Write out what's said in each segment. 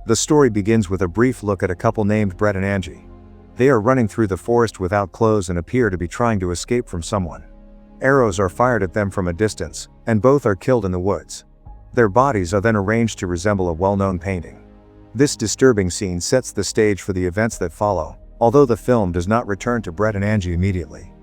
The story begins with a brief look at a couple named Brett and Angie. They are running through the forest without clothes and appear to be trying to escape from someone. Arrows are fired at them from a distance, and both are killed in the woods. Their bodies are then arranged to resemble a well-known painting. This disturbing scene sets the stage for the events that follow, although the film does not return to Brett and Angie immediately.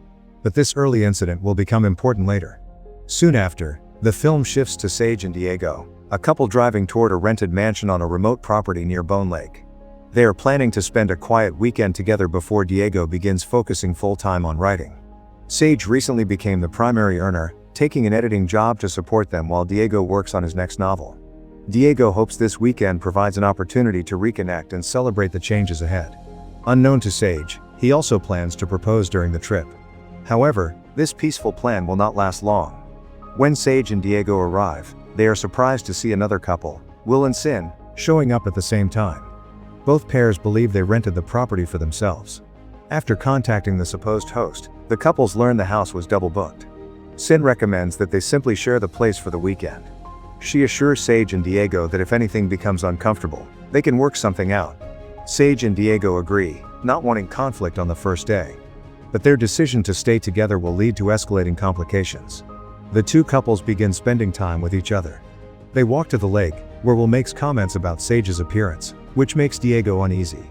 But this early incident will become important later. Soon after, the film shifts to Sage and Diego, a couple driving toward a rented mansion on a remote property near Bone Lake. They are planning to spend a quiet weekend together before Diego begins focusing full-time on writing. Sage recently became the primary earner, taking an editing job to support them while Diego works on his next novel. Diego hopes this weekend provides an opportunity to reconnect and celebrate the changes ahead. Unknown to Sage, he also plans to propose during the trip. However, this peaceful plan will not last long. When Sage and Diego arrive, they are surprised to see another couple, Will and Sin, showing up at the same time. Both pairs believe they rented the property for themselves. After contacting the supposed host, the couples learn the house was double booked. Sin recommends that they simply share the place for the weekend. She assures Sage and Diego that if anything becomes uncomfortable, they can work something out. Sage and Diego agree, not wanting conflict on the first day. But their decision to stay together will lead to escalating complications. The two couples begin spending time with each other. They walk to the lake, where Will makes comments about Sage's appearance, which makes Diego uneasy.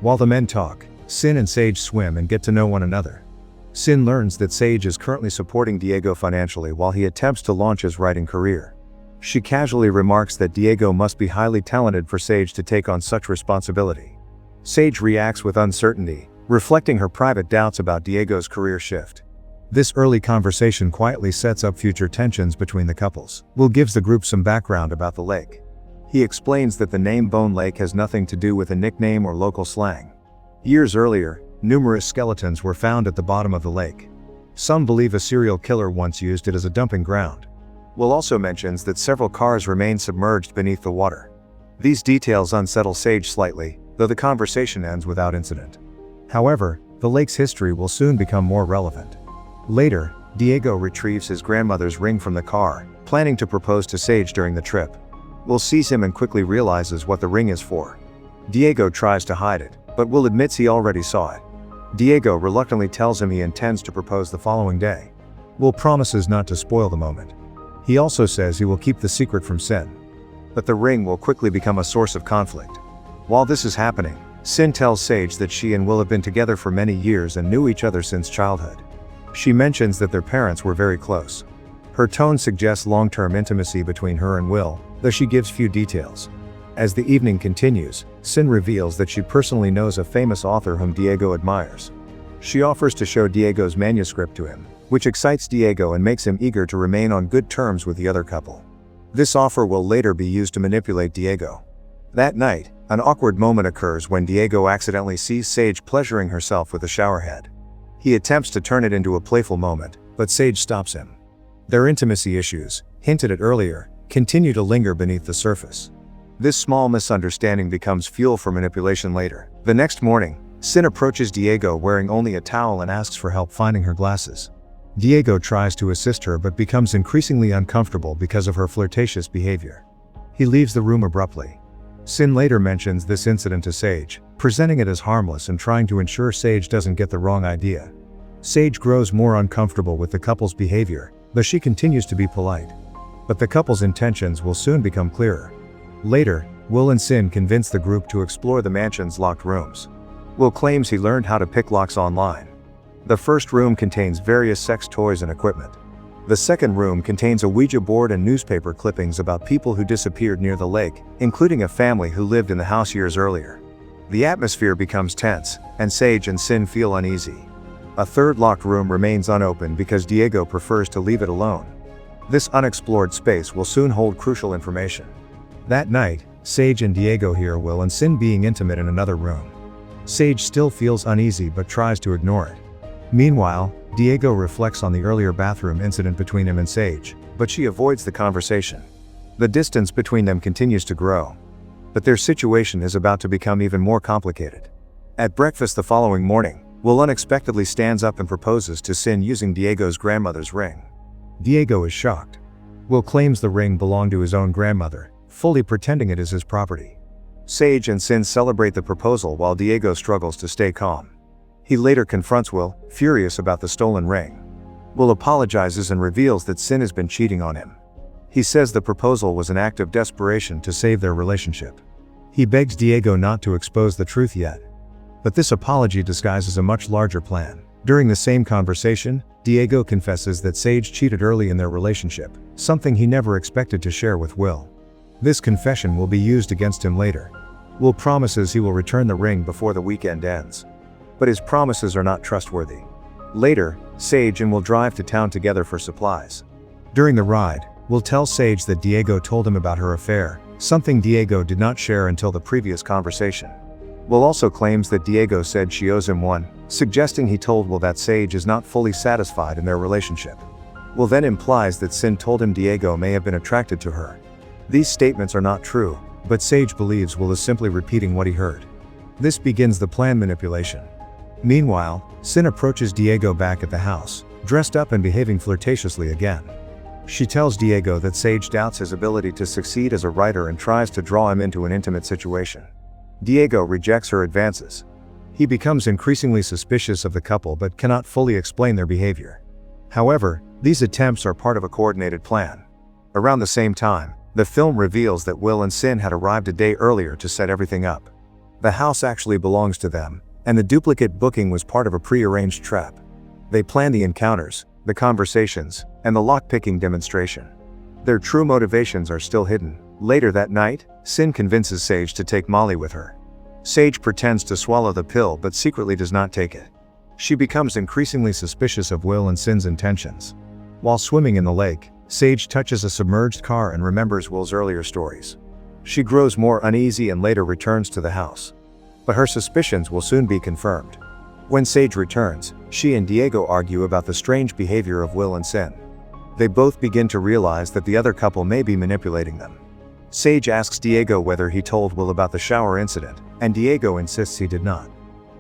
While the men talk, Sin and Sage swim and get to know one another. Sin learns that Sage is currently supporting Diego financially while he attempts to launch his writing career. She casually remarks that Diego must be highly talented for Sage to take on such responsibility. Sage reacts with uncertainty, reflecting her private doubts about Diego's career shift. This early conversation quietly sets up future tensions between the couples. Will gives the group some background about the lake. He explains that the name Bone Lake has nothing to do with a nickname or local slang. Years earlier, numerous skeletons were found at the bottom of the lake. Some believe a serial killer once used it as a dumping ground. Will also mentions that several cars remain submerged beneath the water. These details unsettle Sage slightly, though the conversation ends without incident. However, the lake's history will soon become more relevant. Later, Diego retrieves his grandmother's ring from the car, planning to propose to Sage during the trip. Will sees him and quickly realizes what the ring is for. Diego tries to hide it, but Will admits he already saw it. Diego reluctantly tells him he intends to propose the following day. Will promises not to spoil the moment. He also says he will keep the secret from Sin. But the ring will quickly become a source of conflict. While this is happening, Sin tells Sage that she and Will have been together for many years and knew each other since childhood. She mentions that their parents were very close. Her tone suggests long-term intimacy between her and Will, though she gives few details. As the evening continues, Sin reveals that she personally knows a famous author whom Diego admires. She offers to show Diego's manuscript to him, which excites Diego and makes him eager to remain on good terms with the other couple. This offer will later be used to manipulate Diego. That night, an awkward moment occurs when Diego accidentally sees Sage pleasuring herself with a showerhead. He attempts to turn it into a playful moment, but Sage stops him. Their intimacy issues, hinted at earlier, continue to linger beneath the surface. This small misunderstanding becomes fuel for manipulation later. The next morning, Sin approaches Diego wearing only a towel and asks for help finding her glasses. Diego tries to assist her but becomes increasingly uncomfortable because of her flirtatious behavior. He leaves the room abruptly. Sin later mentions this incident to Sage, presenting it as harmless and trying to ensure Sage doesn't get the wrong idea. Sage grows more uncomfortable with the couple's behavior, though she continues to be polite. But the couple's intentions will soon become clearer. Later, Will and Sin convince the group to explore the mansion's locked rooms. Will claims he learned how to pick locks online. The first room contains various sex toys and equipment. The second room contains a Ouija board and newspaper clippings about people who disappeared near the lake, including a family who lived in the house years earlier. The atmosphere becomes tense, and Sage and Sin feel uneasy. A third locked room remains unopened because Diego prefers to leave it alone. This unexplored space will soon hold crucial information. That night, Sage and Diego hear Will and Sin being intimate in another room. Sage still feels uneasy but tries to ignore it. Meanwhile, Diego reflects on the earlier bathroom incident between him and Sage, but she avoids the conversation. The distance between them continues to grow. But their situation is about to become even more complicated. At breakfast the following morning, Will unexpectedly stands up and proposes to Sin using Diego's grandmother's ring. Diego is shocked. Will claims the ring belonged to his own grandmother, fully pretending it is his property. Sage and Sin celebrate the proposal while Diego struggles to stay calm. He later confronts Will, furious about the stolen ring. Will apologizes and reveals that Sin has been cheating on him. He says the proposal was an act of desperation to save their relationship. He begs Diego not to expose the truth yet. But this apology disguises a much larger plan. During the same conversation, Diego confesses that Sage cheated early in their relationship, something he never expected to share with Will. This confession will be used against him later. Will promises he will return the ring before the weekend ends. But his promises are not trustworthy. Later, Sage and Will drive to town together for supplies. During the ride, Will tells Sage that Diego told him about her affair, something Diego did not share until the previous conversation. Will also claims that Diego said she owes him one, suggesting he told Will that Sage is not fully satisfied in their relationship. Will then implies that Sin told him Diego may have been attracted to her. These statements are not true, but Sage believes Will is simply repeating what he heard. This begins the plan manipulation. Meanwhile, Sin approaches Diego back at the house, dressed up and behaving flirtatiously again. She tells Diego that Sage doubts his ability to succeed as a writer and tries to draw him into an intimate situation. Diego rejects her advances. He becomes increasingly suspicious of the couple but cannot fully explain their behavior. However, these attempts are part of a coordinated plan. Around the same time, the film reveals that Will and Sin had arrived a day earlier to set everything up. The house actually belongs to them, and the duplicate booking was part of a pre-arranged trap. They plan the encounters, the conversations, and the lock-picking demonstration. Their true motivations are still hidden. Later that night, Sin convinces Sage to take Molly with her. Sage pretends to swallow the pill but secretly does not take it. She becomes increasingly suspicious of Will and Sin's intentions. While swimming in the lake, Sage touches a submerged car and remembers Will's earlier stories. She grows more uneasy and later returns to the house. But her suspicions will soon be confirmed. When Sage returns, she and Diego argue about the strange behavior of Will and Sin. They both begin to realize that the other couple may be manipulating them. Sage asks Diego whether he told Will about the shower incident, and Diego insists he did not.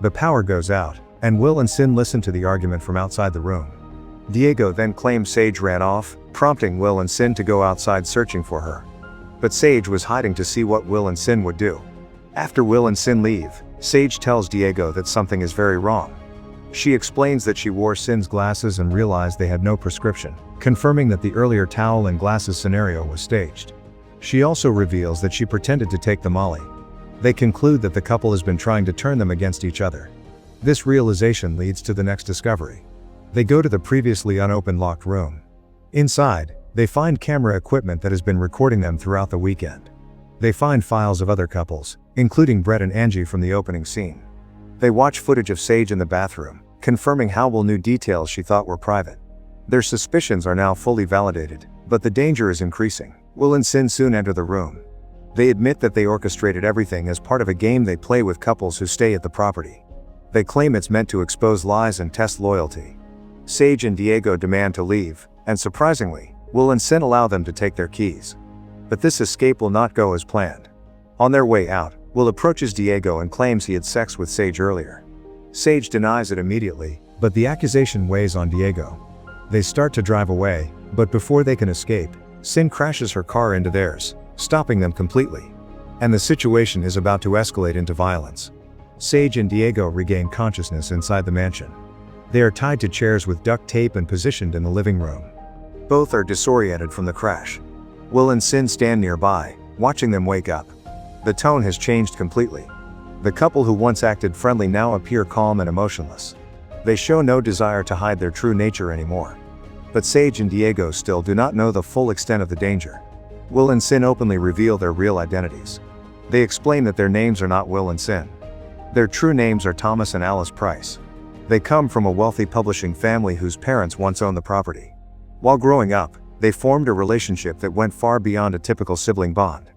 The power goes out, and Will and Sin listen to the argument from outside the room. Diego then claims Sage ran off, prompting Will and Sin to go outside searching for her. But Sage was hiding to see what Will and Sin would do. After Will and Sin leave, Sage tells Diego that something is very wrong. She explains that she wore Sin's glasses and realized they had no prescription, confirming that the earlier towel and glasses scenario was staged. She also reveals that she pretended to take the Molly. They conclude that the couple has been trying to turn them against each other. This realization leads to the next discovery. They go to the previously unopened locked room. Inside, they find camera equipment that has been recording them throughout the weekend. They find files of other couples, including Brett and Angie from the opening scene. They watch footage of Sage in the bathroom, confirming how Will knew details she thought were private. Their suspicions are now fully validated, but the danger is increasing. Will and Sin soon enter the room. They admit that they orchestrated everything as part of a game they play with couples who stay at the property. They claim it's meant to expose lies and test loyalty. Sage and Diego demand to leave, and surprisingly, Will and Sin allow them to take their keys. But this escape will not go as planned. On their way out, Will approaches Diego and claims he had sex with Sage earlier. Sage denies it immediately, but the accusation weighs on Diego. They start to drive away, but before they can escape, Sin crashes her car into theirs, stopping them completely. And the situation is about to escalate into violence. Sage and Diego regain consciousness inside the mansion. They are tied to chairs with duct tape and positioned in the living room. Both are disoriented from the crash. Will and Sin stand nearby, watching them wake up. The tone has changed completely. The couple who once acted friendly now appear calm and emotionless. They show no desire to hide their true nature anymore. But Sage and Diego still do not know the full extent of the danger. Will and Sin openly reveal their real identities. They explain that their names are not Will and Sin. Their true names are Thomas and Alice Price. They come from a wealthy publishing family whose parents once owned the property. While growing up, they formed a relationship that went far beyond a typical sibling bond.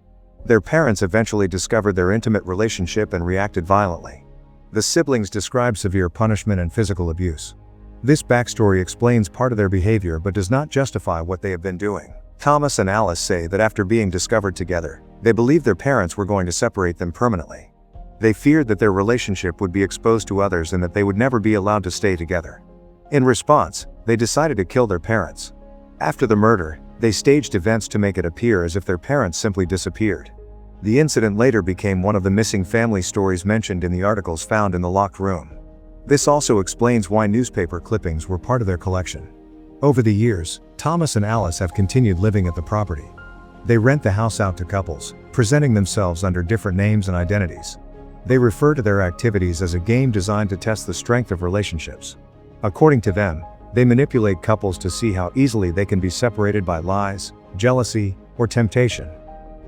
Their parents eventually discovered their intimate relationship and reacted violently. The siblings describe severe punishment and physical abuse. This backstory explains part of their behavior but does not justify what they have been doing. Thomas and Alice say that after being discovered together, they believed their parents were going to separate them permanently. They feared that their relationship would be exposed to others and that they would never be allowed to stay together. In response, they decided to kill their parents. After the murder, they staged events to make it appear as if their parents simply disappeared. The incident later became one of the missing family stories mentioned in the articles found in the locked room. This also explains why newspaper clippings were part of their collection. Over the years, Thomas and Alice have continued living at the property. They rent the house out to couples, presenting themselves under different names and identities. They refer to their activities as a game designed to test the strength of relationships. According to them, they manipulate couples to see how easily they can be separated by lies, jealousy, or temptation.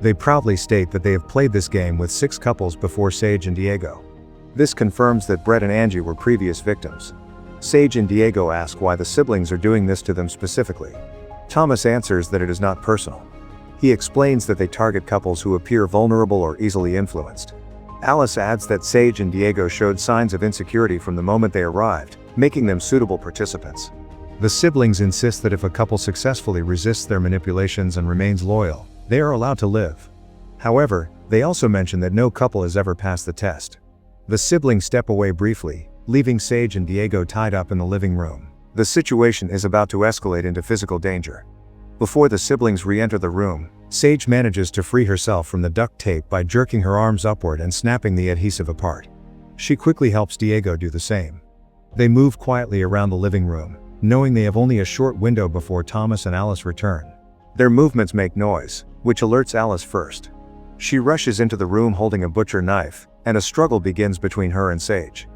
They proudly state that they have played this game with 6 couples before Sage and Diego. This confirms that Brett and Angie were previous victims. Sage and Diego ask why the siblings are doing this to them specifically. Thomas answers that it is not personal. He explains that they target couples who appear vulnerable or easily influenced. Alice adds that Sage and Diego showed signs of insecurity from the moment they arrived, making them suitable participants. The siblings insist that if a couple successfully resists their manipulations and remains loyal, they are allowed to live. However, they also mention that no couple has ever passed the test. The siblings step away briefly, leaving Sage and Diego tied up in the living room. The situation is about to escalate into physical danger. Before the siblings re-enter the room, Sage manages to free herself from the duct tape by jerking her arms upward and snapping the adhesive apart. She quickly helps Diego do the same. They move quietly around the living room, knowing they have only a short window before Thomas and Alice return. Their movements make noise, which alerts Alice first. She rushes into the room holding a butcher knife, and a struggle begins between her and Sage.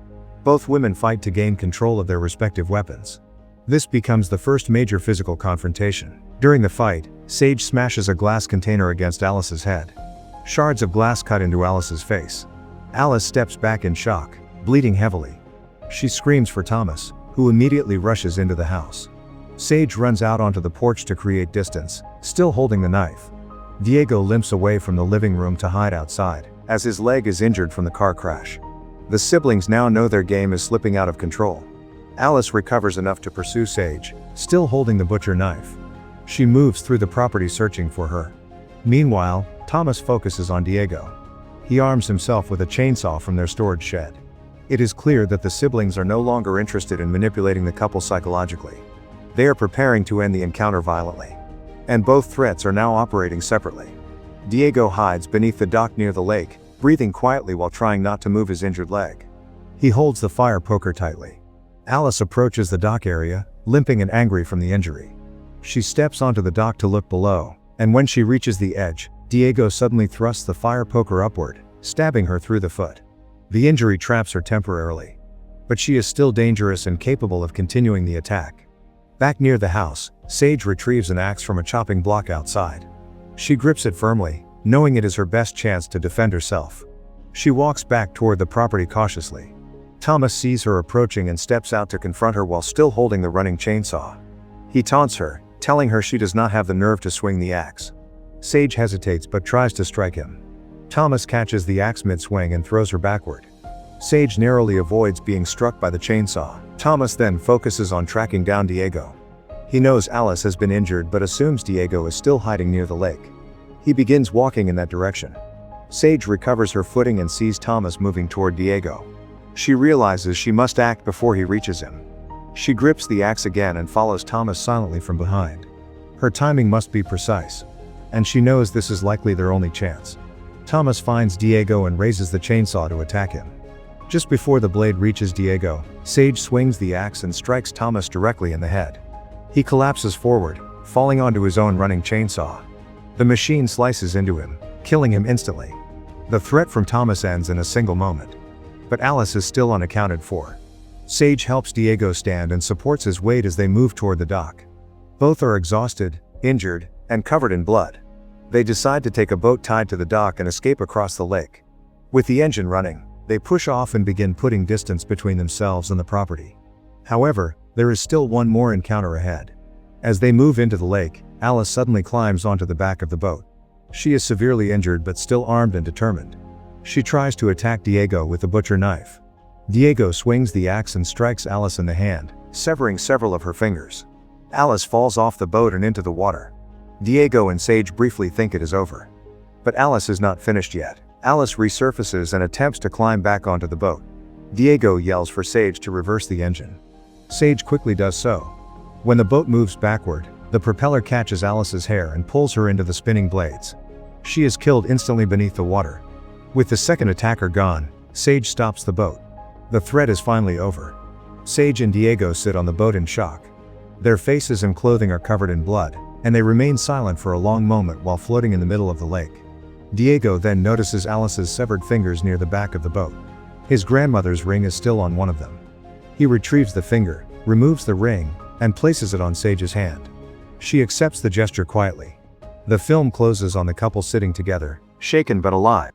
Both women fight to gain control of their respective weapons. This becomes the first major physical confrontation. During the fight, Sage smashes a glass container against Alice's head. Shards of glass cut into Alice's face. Alice steps back in shock, bleeding heavily. She screams for Thomas, who immediately rushes into the house. Sage runs out onto the porch to create distance, still holding the knife. Diego limps away from the living room to hide outside, as his leg is injured from the car crash. The siblings now know their game is slipping out of control. Alice recovers enough to pursue Sage, still holding the butcher knife. She moves through the property searching for her. Meanwhile, Thomas focuses on Diego. He arms himself with a chainsaw from their storage shed. It is clear that the siblings are no longer interested in manipulating the couple psychologically. They are preparing to end the encounter violently. And both threats are now operating separately. Diego hides beneath the dock near the lake, breathing quietly while trying not to move his injured leg. He holds the fire poker tightly. Alice approaches the dock area, limping and angry from the injury. She steps onto the dock to look below, and when she reaches the edge, Diego suddenly thrusts the fire poker upward, stabbing her through the foot. The injury traps her temporarily. But she is still dangerous and capable of continuing the attack. Back near the house, Sage retrieves an axe from a chopping block outside. She grips it firmly, knowing it is her best chance to defend herself. She walks back toward the property cautiously. Thomas sees her approaching and steps out to confront her while still holding the running chainsaw. He taunts her, telling her she does not have the nerve to swing the axe. Sage hesitates but tries to strike him. Thomas catches the axe mid-swing and throws her backward. Sage narrowly avoids being struck by the chainsaw. Thomas then focuses on tracking down Diego. He knows Alice has been injured but assumes Diego is still hiding near the lake. He begins walking in that direction. Sage recovers her footing and sees Thomas moving toward Diego. She realizes she must act before he reaches him. She grips the axe again and follows Thomas silently from behind. Her timing must be precise. And she knows this is likely their only chance. Thomas finds Diego and raises the chainsaw to attack him. Just before the blade reaches Diego, Sage swings the axe and strikes Thomas directly in the head. He collapses forward, falling onto his own running chainsaw. The machine slices into him, killing him instantly. The threat from Thomas ends in a single moment. But Alice is still unaccounted for. Sage helps Diego stand and supports his weight as they move toward the dock. Both are exhausted, injured, and covered in blood. They decide to take a boat tied to the dock and escape across the lake. With the engine running, they push off and begin putting distance between themselves and the property. However, there is still one more encounter ahead. As they move into the lake, Alice suddenly climbs onto the back of the boat. She is severely injured but still armed and determined. She tries to attack Diego with the butcher knife. Diego swings the axe and strikes Alice in the hand, severing several of her fingers. Alice falls off the boat and into the water. Diego and Sage briefly think it is over. But Alice is not finished yet. Alice resurfaces and attempts to climb back onto the boat. Diego yells for Sage to reverse the engine. Sage quickly does so. When the boat moves backward, the propeller catches Alice's hair and pulls her into the spinning blades. She is killed instantly beneath the water. With the second attacker gone, Sage stops the boat. The threat is finally over. Sage and Diego sit on the boat in shock. Their faces and clothing are covered in blood, and they remain silent for a long moment while floating in the middle of the lake. Diego then notices Alice's severed fingers near the back of the boat. His grandmother's ring is still on one of them. He retrieves the finger, removes the ring, and places it on Sage's hand. She accepts the gesture quietly. The film closes on the couple sitting together, shaken but alive.